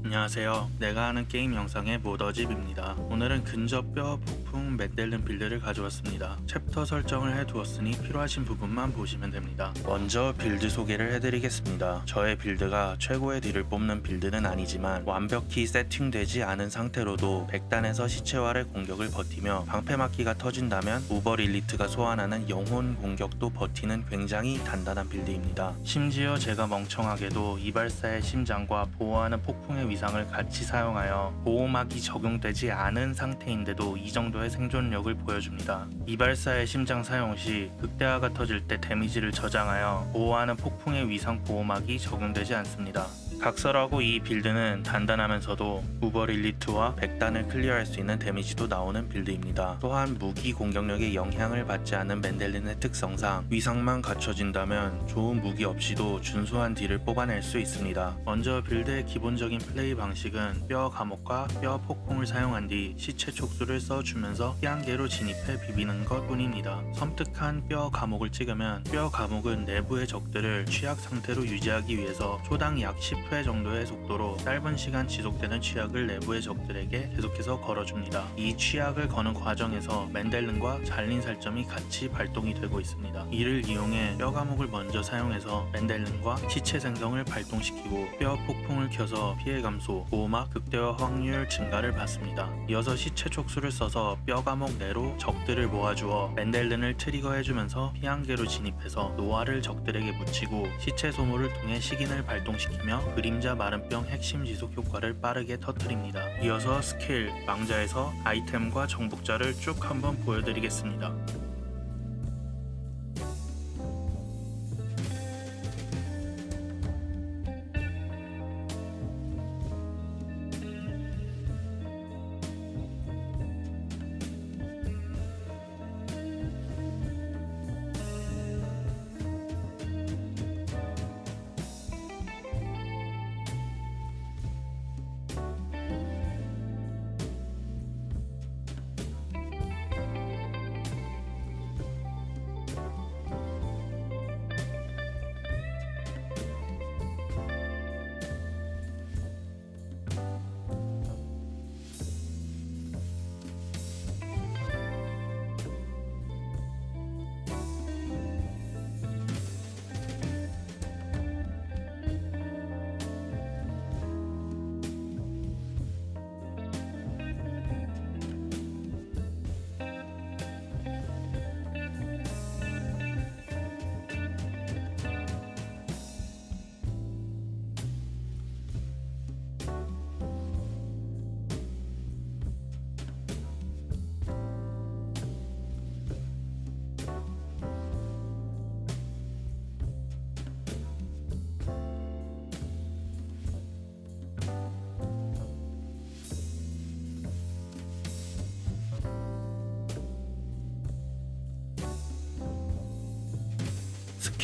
안녕하세요. 내가 하는 게임 영상의 모더집입니다. 오늘은 근접 뼈 폭풍 맨델른 빌드를 가져왔습니다. 챕터 설정을 해두었으니 필요하신 부분만 보시면 됩니다. 먼저 빌드 소개를 해드리겠습니다. 저의 빌드가 최고의 딜을 뽑는 빌드는 아니지만 완벽히 세팅되지 않은 상태로도 100단에서 시체와의 공격을 버티며 방패막기가 터진다면 우버 릴리트가 소환하는 영혼 공격도 버티는 굉장히 단단한 빌드입니다. 심지어 제가 멍청하게도 이발사의 심장과 보호하는 폭풍의 위상을 같이 사용하여 보호막이 적용되지 않은 상태인데도 이 정도의 생존력을 보여줍니다. 이발사의 심장 사용 시 극대화가 터질 때 데미지를 저장하여 보호하는 폭풍의 위상 보호막이 적용되지 않습니다. 각설하고 이 빌드는 단단하면서도 우버 릴리트와 100단을 클리어할 수 있는 데미지도 나오는 빌드입니다. 또한 무기 공격력에 영향을 받지 않는 맨델린의 특성상 위상만 갖춰진다면 좋은 무기 없이도 준수한 딜을 뽑아낼 수 있습니다. 먼저 빌드의 기본적인 플레이 방식은 뼈 감옥과 뼈 폭풍을 사용한 뒤 시체 촉수를 써주면서 피한계로 진입해 비비는 것 뿐입니다. 섬뜩한 뼈 감옥을 찍으면 뼈 감옥은 내부의 적들을 취약 상태로 유지하기 위해서 초당 약 10회 정도의 속도로 짧은 시간 지속되는 취약을 내부의 적들에게 계속해서 걸어줍니다. 이 취약을 거는 과정에서 맨델른과 잘린 살점이 같이 발동이 되고 있습니다. 이를 이용해 뼈 감옥을 먼저 사용해서 맨델른과 시체 생성을 발동시키고 뼈 폭풍을 켜서 피해 감소, 보호막 극대화 확률 증가를 받습니다. 이어서 시체 촉수를 써서 뼈 감옥 내로 적들을 모아주어 맨델른을 트리거해주면서 피한계로 진입해서 노화를 적들에게 묻히고 시체 소모를 통해 식인을 발동시키며 그림자 마른병 핵심 지속 효과를 빠르게 터뜨립니다. 이어서 스킬, 망자에서 아이템과 정복자를 쭉 한번 보여드리겠습니다.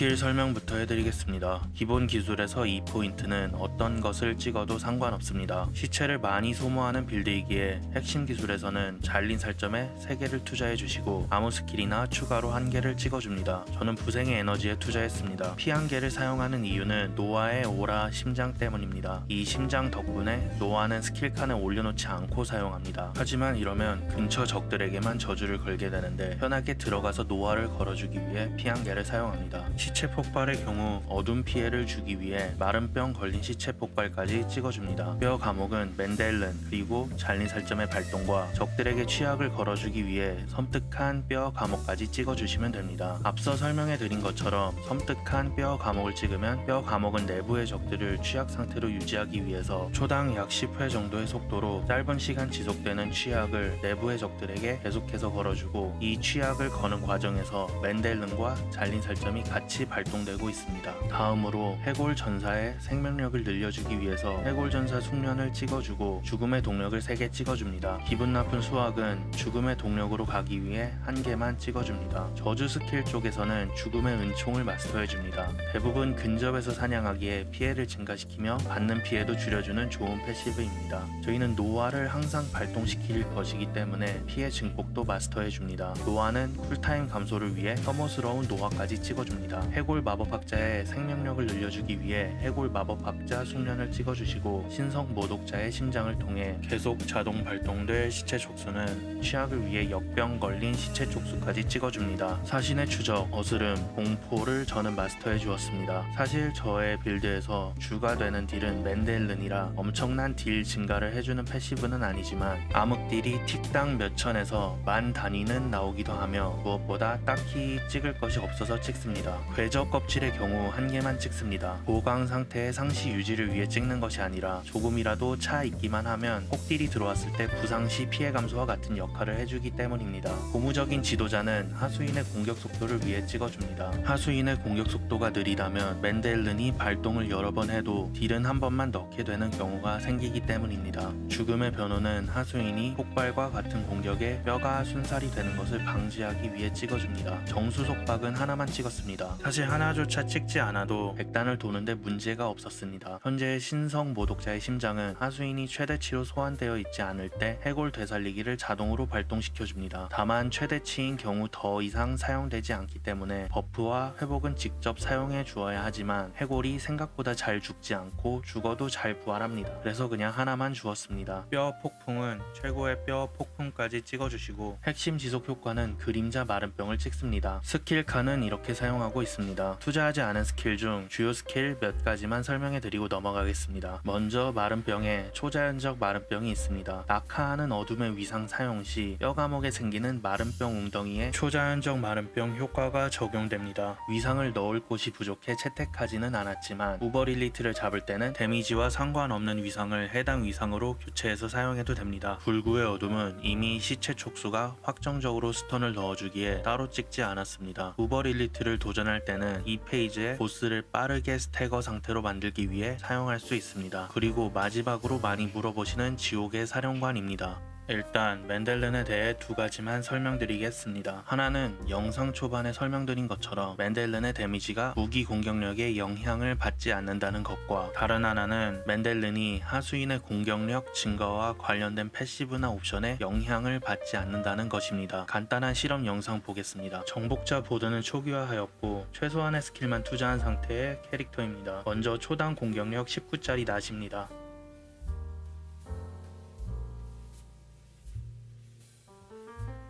스킬 설명부터 해드리겠습니다. 기본 기술에서 이 포인트는 어떤 것을 찍어도 상관없습니다. 시체를 많이 소모하는 빌드이기에 핵심 기술에서는 잘린 살점에 3개를 투자해주시고 아무 스킬이나 추가로 1개를 찍어줍니다. 저는 부생의 에너지에 투자했습니다. 피 1개를 사용하는 이유는 노아의 오라 심장 때문입니다. 이 심장 덕분에 노아는 스킬칸에 올려놓지 않고 사용합니다. 하지만 이러면 근처 적들에게만 저주를 걸게 되는데 편하게 들어가서 노아를 걸어주기 위해 피 1개를 사용합니다. 시체 폭발의 경우 어둠 피해를 주기 위해 마른병 걸린 시체 폭발까지 찍어줍니다. 뼈 감옥은 맨델른 그리고 잘린 살점의 발동과 적들에게 취약을 걸어주기 위해 섬뜩한 뼈 감옥까지 찍어주시면 됩니다. 앞서 설명해드린 것처럼 섬뜩한 뼈 감옥을 찍으면 뼈 감옥은 내부의 적들을 취약 상태로 유지하기 위해서 초당 약 10회 정도의 속도로 짧은 시간 지속되는 취약을 내부의 적들에게 계속해서 걸어주고 이 취약을 거는 과정에서 맨델른과 잘린 살점이 같이 발동되고 있습니다. 다음으로 해골 전사의 생명력을 늘려주기 위해서 해골 전사 숙련을 찍어주고 죽음의 동력을 3개 찍어줍니다. 기분 나쁜 수학은 죽음의 동력으로 가기 위해 1개만 찍어줍니다. 저주 스킬 쪽에서는 죽음의 은총을 마스터해줍니다. 대부분 근접에서 사냥하기에 피해를 증가시키며 받는 피해도 줄여주는 좋은 패시브입니다. 저희는 노화를 항상 발동시킬 것이기 때문에 피해 증폭도 마스터해줍니다. 노화는 쿨타임 감소를 위해 혐오스러운 노화까지 찍어줍니다. 있습니다. 해골 마법학자의 생명력을 늘려주기 위해 해골 마법학자 숙련을 찍어주시고 신성 모독자의 심장을 통해 계속 자동 발동될 시체 촉수는 취약을 위해 역병 걸린 시체 촉수까지 찍어줍니다. 사신의 추적, 어스름, 공포를 저는 마스터해 주었습니다. 사실 저의 빌드에서 주가 되는 딜은 맨델른이라 엄청난 딜 증가를 해주는 패시브는 아니지만 암흑 딜이 틱당 몇천에서 만 단위는 나오기도 하며 무엇보다 딱히 찍을 것이 없어서 찍습니다. 궤적 껍질의 경우 한 개만 찍습니다. 보강 상태의 상시 유지를 위해 찍는 것이 아니라 조금이라도 차 있기만 하면 폭딜이 들어왔을 때 부상 시 피해 감소와 같은 역할을 해주기 때문입니다. 고무적인 지도자는 하수인의 공격 속도를 위해 찍어줍니다. 하수인의 공격 속도가 느리다면 맨델른이 발동을 여러 번 해도 딜은 한 번만 넣게 되는 경우가 생기기 때문입니다. 죽음의 변호는 하수인이 폭발과 같은 공격에 뼈가 순살이 되는 것을 방지하기 위해 찍어줍니다. 정수 속박은 하나만 찍었습니다. 사실 하나조차 찍지 않아도 100단을 도는데 문제가 없었습니다. 현재 신성 모독자의 심장은 하수인이 최대치로 소환되어 있지 않을 때 해골 되살리기를 자동으로 발동시켜줍니다. 다만 최대치인 경우 더 이상 사용되지 않기 때문에 버프와 회복은 직접 사용해 주어야 하지만 해골이 생각보다 잘 죽지 않고 죽어도 잘 부활합니다. 그래서 그냥 하나만 주었습니다. 뼈 폭풍은 최고의 뼈 폭풍까지 찍어주시고 핵심 지속 효과는 그림자 마른병을 찍습니다. 스킬 칸은 이렇게 사용하고 있습니다. 투자하지 않은 스킬 중 주요 스킬 몇 가지만 설명해 드리고 넘어가겠습니다. 먼저 마른병에 초자연적 마른병이 있습니다. 낙하하는 어둠의 위상 사용 시 뼈 감옥에 생기는 마른병 웅덩이에 초자연적 마른병 효과가 적용됩니다. 위상을 넣을 곳이 부족해 채택하지는 않았지만 우버릴리트를 잡을 때는 데미지와 상관없는 위상을 해당 위상으로 교체해서 사용해도 됩니다. 불구의 어둠은 이미 시체 촉수가 확정적으로 스턴을 넣어주기에 따로 찍지 않았습니다. 우버릴리트를 도전할 때는 이 페이지에 보스를 빠르게 스태거 상태로 만들기 위해 사용할 수 있습니다. 그리고 마지막으로 많이 물어보시는 지옥의 사령관입니다. 일단 맨델른에 대해 두 가지만 설명드리겠습니다. 하나는 영상 초반에 설명드린 것처럼 맨델른의 데미지가 무기 공격력에 영향을 받지 않는다는 것과 다른 하나는 맨델른이 하수인의 공격력 증가와 관련된 패시브나 옵션에 영향을 받지 않는다는 것입니다. 간단한 실험 영상 보겠습니다. 정복자 보드는 초기화하였고 최소한의 스킬만 투자한 상태의 캐릭터입니다. 먼저 초당 공격력 19짜리 낫입니다.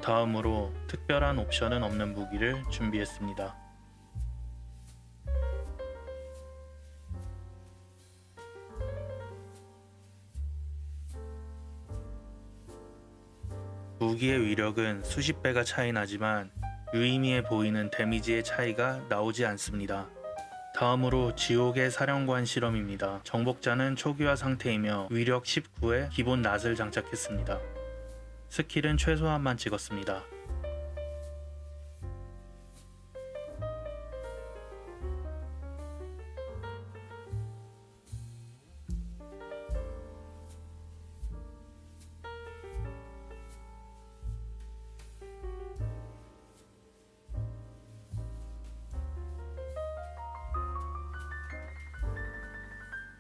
다음으로 특별한 옵션은 없는 무기를 준비했습니다. 무기의 위력은 수십 배가 차이 나지만 유의미해 보이는 데미지의 차이가 나오지 않습니다. 다음으로 지옥의 사령관 실험입니다. 정복자는 초기화 상태이며 위력 19에 기본 낫을 장착했습니다. 스킬은 최소한만 찍었습니다.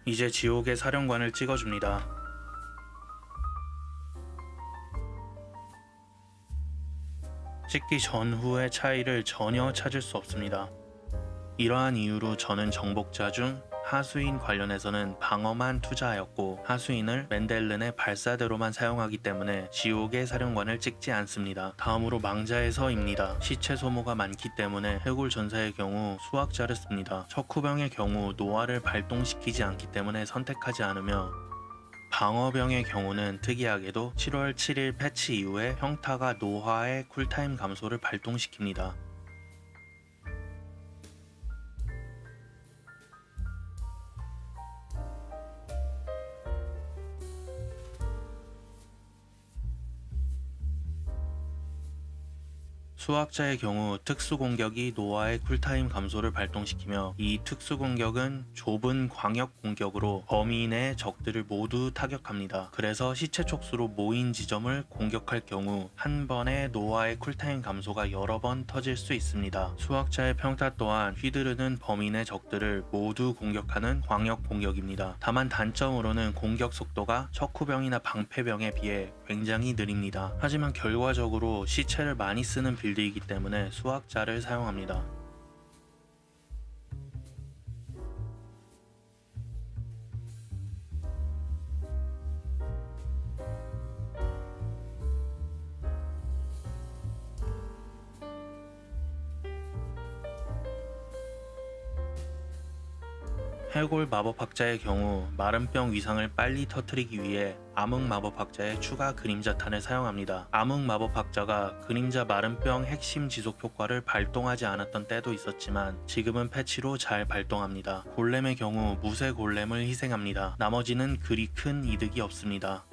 이제 지옥의 사령관을 찍어줍니다. 찍기 전후의 차이를 전혀 찾을 수 없습니다. 이러한 이유로 저는 정복자 중 하수인 관련해서는 방어만 투자하였고 하수인을 맨델른의 발사대로만 사용하기 때문에 지옥의 사령관을 찍지 않습니다. 다음으로 망자에서입니다. 시체 소모가 많기 때문에 해골 전사의 경우 수학자를 씁니다. 척후병의 경우 노화를 발동시키지 않기 때문에 선택하지 않으며 방어병의 경우는 특이하게도 7월 7일 패치 이후에 평타가 노화의 쿨타임 감소를 발동시킵니다. 수학자의 경우 특수공격이 노화의 쿨타임 감소를 발동시키며 이 특수공격은 좁은 광역 공격으로 범위 내 적들을 모두 타격합니다. 그래서 시체 촉수로 모인 지점을 공격할 경우 한 번에 노화의 쿨타임 감소가 여러 번 터질 수 있습니다. 수학자의 평타 또한 휘두르는 범위 내 적들을 모두 공격하는 광역 공격입니다. 다만 단점으로는 공격 속도가 척후병이나 방패병에 비해 굉장히 느립니다. 하지만 결과적으로 시체를 많이 쓰는 빌드이기 때문에 수학자를 사용합니다. 해골 마법학자의 경우 마른병 위상을 빨리 터뜨리기 위해 암흑 마법학자의 추가 그림자탄을 사용합니다. 암흑 마법학자가 그림자 마른병 핵심 지속 효과를 발동하지 않았던 때도 있었지만 지금은 패치로 잘 발동합니다. 골렘의 경우 무쇠 골렘을 희생합니다. 나머지는 그리 큰 이득이 없습니다.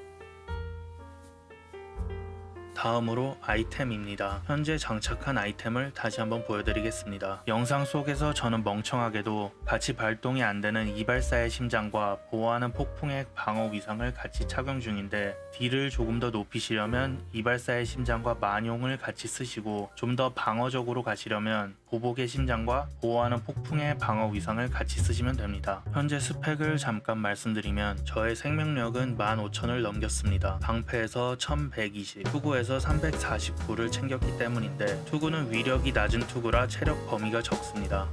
다음으로 아이템입니다. 현재 장착한 아이템을 다시 한번 보여드리겠습니다. 영상 속에서 저는 멍청하게도 같이 발동이 안 되는 이발사의 심장과 보호하는 폭풍의 방어 위상을 같이 착용 중인데 딜을 조금 더 높이시려면 이발사의 심장과 만용을 같이 쓰시고 좀 더 방어적으로 가시려면 보복의 심장과 보호하는 폭풍의 방어 위상을 같이 쓰시면 됩니다. 현재 스펙을 잠깐 말씀드리면 저의 생명력은 15,000을 넘겼습니다. 방패에서 1120, 투구에서 349를 챙겼기 때문인데 투구는 위력이 낮은 투구라 체력 범위가 적습니다.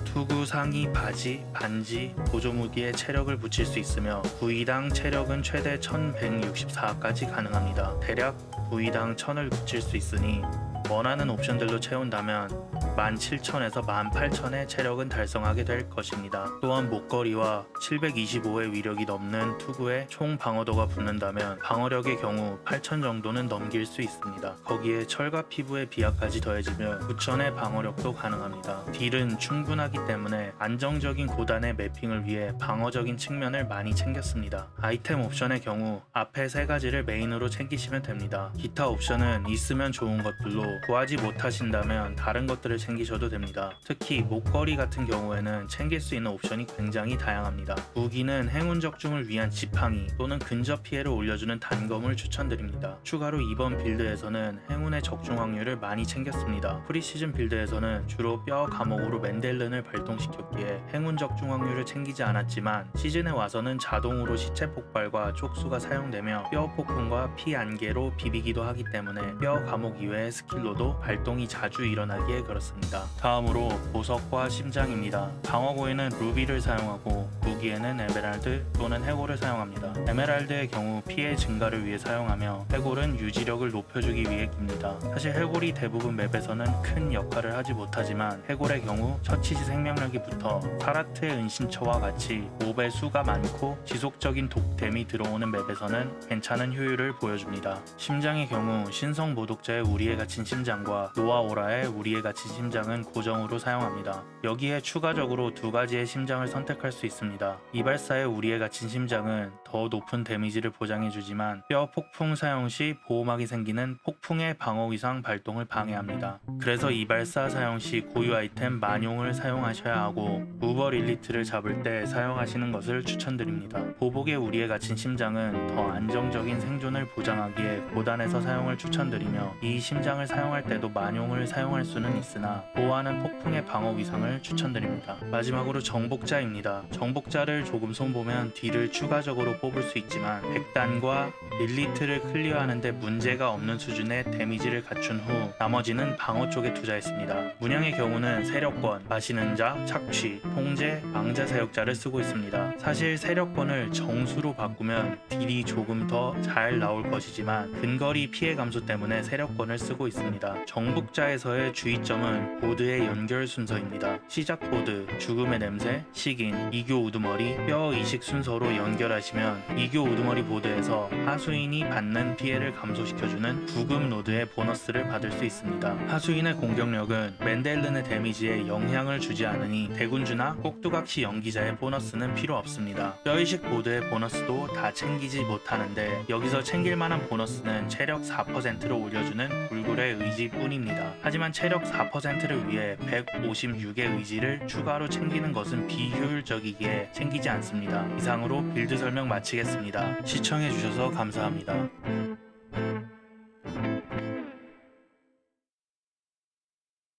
투구 상의 바지, 반지, 보조무기에 체력을 붙일 수 있으며 부위당 체력은 최대 1164까지 가능합니다. 대략 부위당 1000을 붙일 수 있으니 원하는 옵션들로 채운다면 17,000에서 18,000의 체력은 달성하게 될 것입니다. 또한 목걸이와 725의 위력이 넘는 투구에 총 방어도가 붙는다면 방어력의 경우 8,000 정도는 넘길 수 있습니다. 거기에 철과 피부의 비약까지 더해지면 9,000의 방어력도 가능합니다. 딜은 충분하기 때문에 안정적인 고단의 매핑을 위해 방어적인 측면을 많이 챙겼습니다. 아이템 옵션의 경우 앞에 3가지를 메인으로 챙기시면 됩니다. 기타 옵션은 있으면 좋은 것들로 구하지 못하신다면 다른 것들을 챙기셔도 됩니다. 특히 목걸이 같은 경우에는 챙길 수 있는 옵션이 굉장히 다양합니다. 무기는 행운 적중을 위한 지팡이 또는 근접 피해를 올려주는 단검을 추천드립니다. 추가로 이번 빌드에서는 행운의 적중 확률을 많이 챙겼습니다. 프리시즌 빌드에서는 주로 뼈 감옥으로 맨델른을 발동시켰기에 행운 적중 확률을 챙기지 않았지만 시즌에 와서는 자동으로 시체 폭발과 촉수가 사용되며 뼈 폭풍과 피 안개로 비비기도 하기 때문에 뼈 감옥 이외의 스킬로도 발동이 자주 일어나기에 그렇습니다. 다음으로 보석과 심장입니다. 방어구에는 루비를 사용하고 무기에는 에메랄드 또는 해골을 사용합니다. 에메랄드의 경우 피해 증가를 위해 사용하며 해골은 유지력을 높여주기 위해 깁니다. 사실 해골이 대부분 맵에서는 큰 역할을 하지 못하지만 해골의 경우 처치시 생명력이 붙어 사라트의 은신처와 같이 몹의 수가 많고 지속적인 독템이 들어오는 맵에서는 괜찮은 효율을 보여줍니다. 심장의 경우 신성 모독자의 우리에 갇힌 심장과 노아오라의 우리에 갇힌 심장은 고정으로 사용합니다. 여기에 추가적으로 2가지의 심장을 선택할 수 있습니다. 이발사의 우리에 갇힌 심장은 더 높은 데미지를 보장해주지만 뼈 폭풍 사용 시 보호막이 생기는 폭풍의 방어 위상 발동을 방해합니다. 그래서 이발사 사용 시 고유 아이템 만용을 사용하셔야 하고 우버 릴리트를 잡을 때 사용하시는 것을 추천드립니다. 보복의 우리에 갇힌 심장은 더 안정적인 생존을 보장하기에 고단에서 사용을 추천드리며 이 심장을 사용할 때도 만용을 사용할 수는 있으나 보호하는 폭풍의 방어 위상을 추천드립니다. 마지막으로 정복자입니다. 정복자를 조금 손보면 딜을 추가적으로 뽑을 수 있지만 100단과 릴리트를 클리어하는데 문제가 없는 수준의 데미지를 갖춘 후 나머지는 방어 쪽에 투자했습니다. 문양의 경우는 세력권, 마시는 자, 착취, 통제, 망자 사역자를 쓰고 있습니다. 사실 세력권을 정수로 바꾸면 딜이 조금 더 잘 나올 것이지만 근거리 피해 감소 때문에 세력권을 쓰고 있습니다. 정복자에서의 주의점은 보드의 연결 순서입니다. 시작 보드, 죽음의 냄새, 식인, 이교 우두머리, 뼈 이식 순서로 연결하시면 이교 우두머리 보드에서 하수인이 받는 피해를 감소시켜주는 구급 노드의 보너스를 받을 수 있습니다. 하수인의 공격력은 맨델른의 데미지에 영향을 주지 않으니 대군주나 꼭두각시 연기자의 보너스는 필요 없습니다. 뼈이식 보드의 보너스도 다 챙기지 못하는데 여기서 챙길 만한 보너스는 체력 4%를 올려주는 불굴의 의지뿐입니다. 하지만 체력 4%를 위해 156의 의지를 추가로 챙기는 것은 비효율적이기에 챙기지 않습니다. 이상으로 빌드 설명 마치겠습니다. 시청해주셔서 감사합니다.